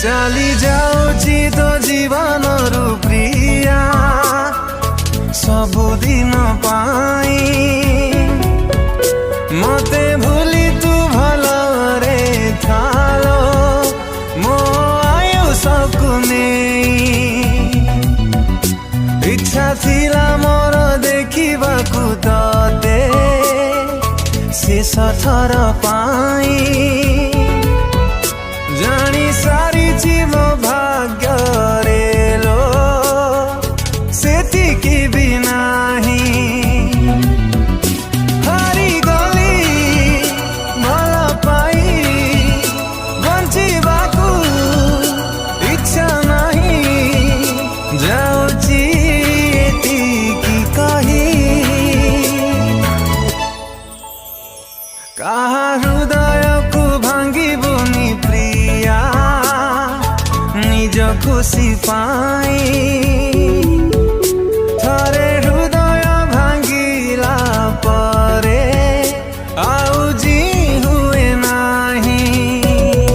चली जाऊची तो जीवन रु प्रिया सबुदिन पाई मते भूली तू भलरे थालो मो आयुषकु इच्छा थिला मोर देखिबाकु तते शेष थर पाई जानी सारी मो भाग्य रेलो सेतिकी भी नाही हारी गली भल पाई बंचिबाकु इच्छा नाही जाऊची एतिकी कही कहा हृदय को भांगी बुनी प्रिया निज खुशी पा